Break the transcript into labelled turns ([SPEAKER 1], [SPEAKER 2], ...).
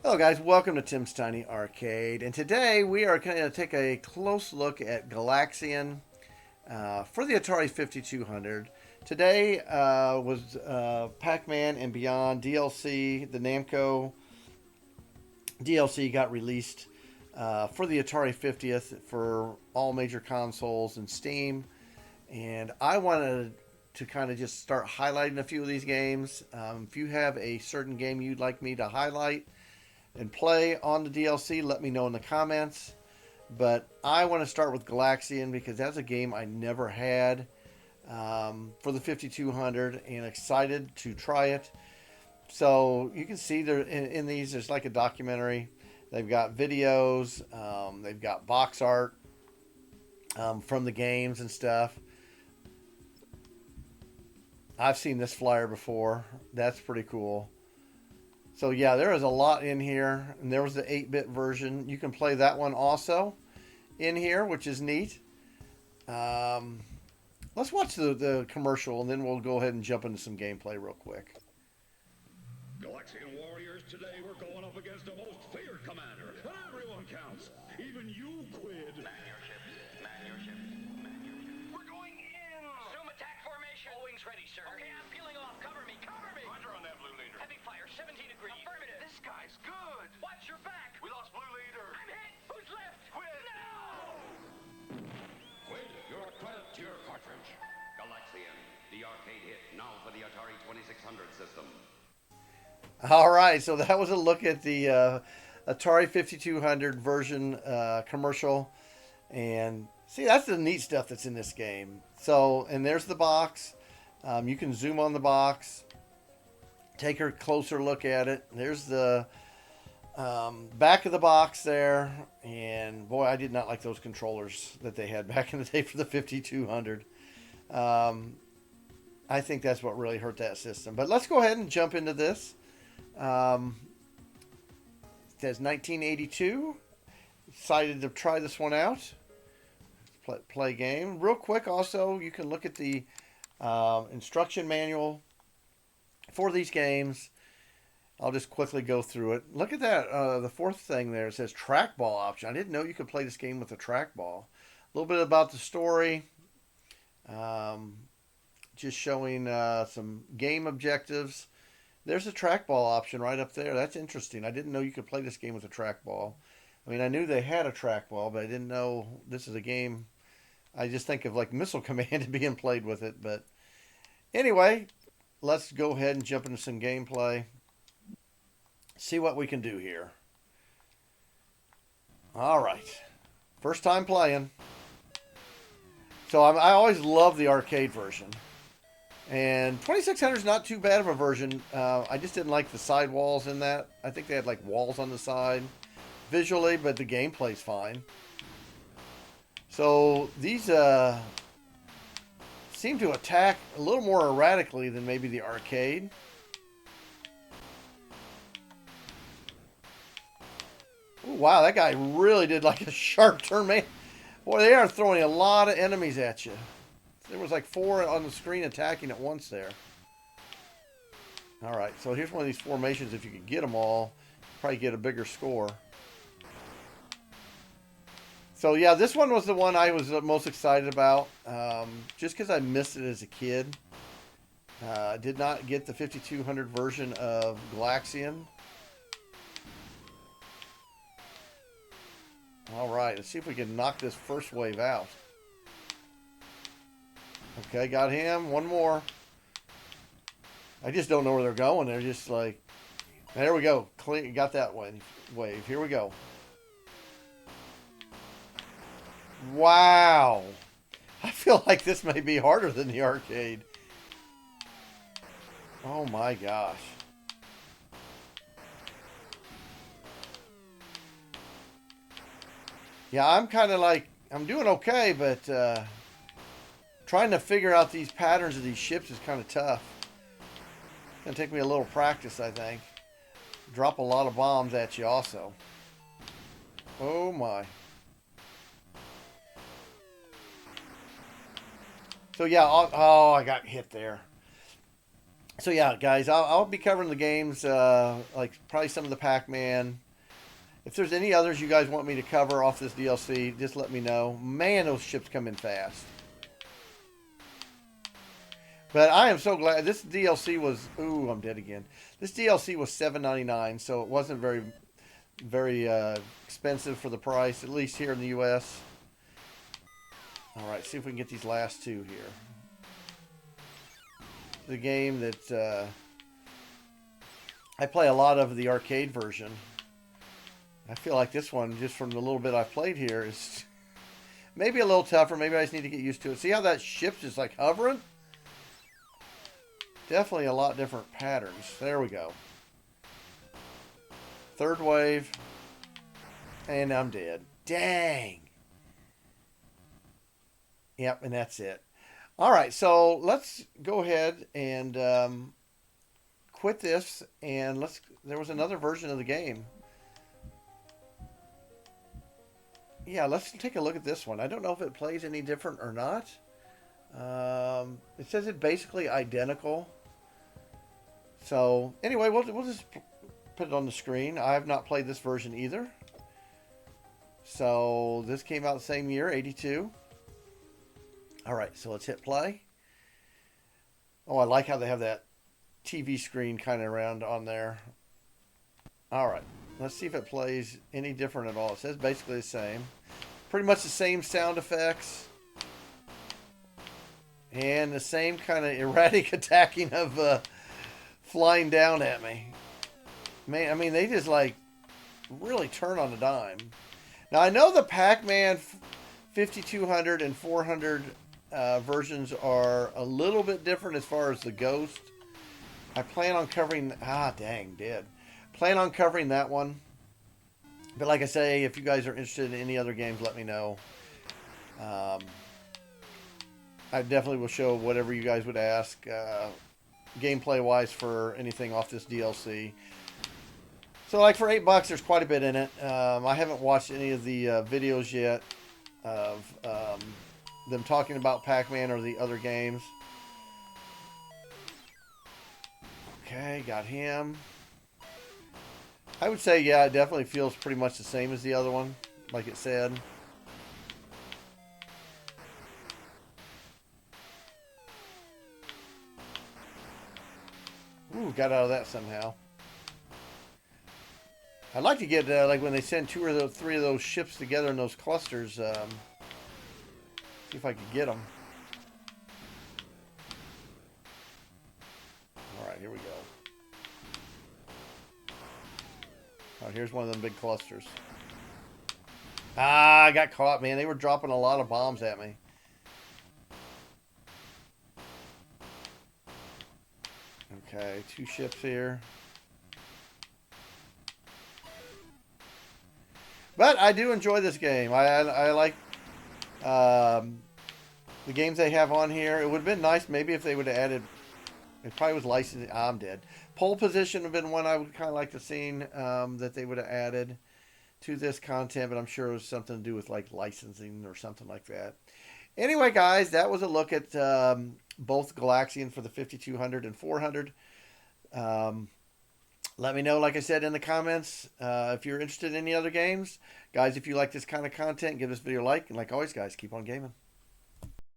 [SPEAKER 1] Hello guys, welcome to Tim's Tiny Arcade, and today we are going to take a close look at Galaxian for the Atari 5200. Today was Pac-Man and Beyond DLC. The Namco DLC got released for the Atari 50th for all major consoles and Steam, and I wanted to kind of just start highlighting a few of these games. If you have a certain game you'd like me to highlight and play on the DLC, let me know in the comments. But I want to start with Galaxian because that's a game I never had for the 5200 and excited to try it. So you can see there in these, there's like a documentary. They've got videos, they've got box art from the games and stuff. I've seen this flyer before. That's pretty cool. So yeah, there is a lot in here, and there was the 8-bit version. You can play that one also in here, which is neat. Um, let's watch the commercial, and then we'll go ahead and jump into some gameplay real quick.
[SPEAKER 2] Galaxian warriors, today we're going up against the most feared commander, and everyone counts. Even you, Quid.
[SPEAKER 3] Man your ships. Man your ships. Man your ships. We're going in! Assume attack formation. All wings ready, sir. Okay, I'm peeling off. Cover me. Cover me.
[SPEAKER 2] Roger on that, Blue Leader.
[SPEAKER 3] Heavy fire, 17 degrees. Affirmative. This guy's good. Watch your back.
[SPEAKER 2] We lost Blue Leader.
[SPEAKER 3] I'm hit. Who's left?
[SPEAKER 2] Quid.
[SPEAKER 3] No!
[SPEAKER 4] Quid, you're a credit to your cartridge. Galaxian, the arcade hit, now for the Atari 2600 system.
[SPEAKER 1] All right, so that was a look at the Atari 5200 version commercial. And see, that's the neat stuff that's in this game. So, and there's the box. You can zoom on the box, take a closer look at it. There's the back of the box there. And boy, I did not like those controllers that they had back in the day for the 5200. I think that's what really hurt that system. But let's go ahead and jump into this. It says 1982. Excited to try this one out. Play game. Real quick, also, you can look at the instruction manual for these games. I'll just quickly go through it. Look at that. The fourth thing there. It says trackball option. I didn't know you could play this game with a trackball. A little bit about the story. Just showing some game objectives. There's a trackball option right up there. That's interesting. I didn't know you could play this game with a trackball. I mean, I knew they had a trackball, but I didn't know this is a game. I just think of like Missile Command being played with it. But anyway, let's go ahead and jump into some gameplay. See what we can do here. All right. First time playing. So I always love the arcade version. And 2600 is not too bad of a version. I just didn't like the side walls in that. I think they had like walls on the side visually, but the gameplay's fine. So these seem to attack a little more erratically than maybe the arcade. Ooh, wow, that guy really did like a sharp turn, man. Boy, they are throwing a lot of enemies at you. There was like 4 on the screen attacking at once there. All right, so here's one of these formations. If you could get them all, probably get a bigger score. So yeah, this one was the one I was most excited about, just because I missed it as a kid. Did not get the 5200 version of Galaxian. All right, let's see if we can knock this first wave out. Okay, got him. One more. I just don't know where they're going. They're just like, there we go. Clean, got that one wave. Here we go. Wow. I feel like this may be harder than the arcade. Oh my gosh. Yeah, I'm kind of like, I'm doing okay, but trying to figure out these patterns of these ships is kind of tough. It's going to take me a little practice, I think. Drop a lot of bombs at you also. Oh my. So yeah, oh, I got hit there. So yeah, guys, I'll be covering the games, like probably some of the Pac-Man. If there's any others you guys want me to cover off this DLC, just let me know. Man, those ships come in fast. But I am so glad this DLC was. Ooh, I'm dead again. This DLC was $7.99, so it wasn't very expensive for the price, at least here in the U.S. All right, see if we can get these last two here. The game that I play a lot of the arcade version. I feel like this one, just from the little bit I've played here, is maybe a little tougher. Maybe I just need to get used to it. See how that ship's just like hovering? Definitely a lot different patterns. There we go. Third wave. And I'm dead. Dang. Yep, and that's it. All right, so let's go ahead and quit this. And there was another version of the game. Yeah, let's take a look at this one. I don't know if it plays any different or not. It says it's basically identical. So anyway, we'll just put it on the screen. I have not played this version either. So this came out the same year, 82. All right, so let's hit play. Oh, I like how they have that TV screen kind of around on there. All right, let's see if it plays any different at all. It says basically the same. Pretty much the same sound effects. And the same kind of erratic attacking of flying down at me. Man, I mean, they just like really turn on a dime. Now, I know the Pac-Man 5200 and 400 versions are a little bit different as far as the Ghost. I plan on covering... dang, dead. Plan on covering that one. But like I say, if you guys are interested in any other games, let me know. I definitely will show whatever you guys would ask, gameplay-wise, for anything off this DLC. So, like, for $8, there's quite a bit in it. I haven't watched any of the videos yet of them talking about Pac-Man or the other games. Okay, got him. I would say, yeah, it definitely feels pretty much the same as the other one, like it said. Ooh, got out of that somehow. I'd like to get, like when they send 2 or 3 of those ships together in those clusters, see if I could get them. Alright, here we go. Oh, here's one of them big clusters. I got caught, man. They were dropping a lot of bombs at me. Okay, 2 ships here. But I do enjoy this game. I like the games they have on here. It would have been nice maybe if they would have added... It probably was licensed. I'm dead. Pole position would have been one I would kind of like to see that they would have added to this content. But I'm sure it was something to do with like licensing or something like that. Anyway, guys, that was a look at both Galaxian for the 5200 and 400. Let me know, like I said, in the comments, if you're interested in any other games. Guys, if you like this kind of content, give this video a like. And like always, guys, keep on gaming.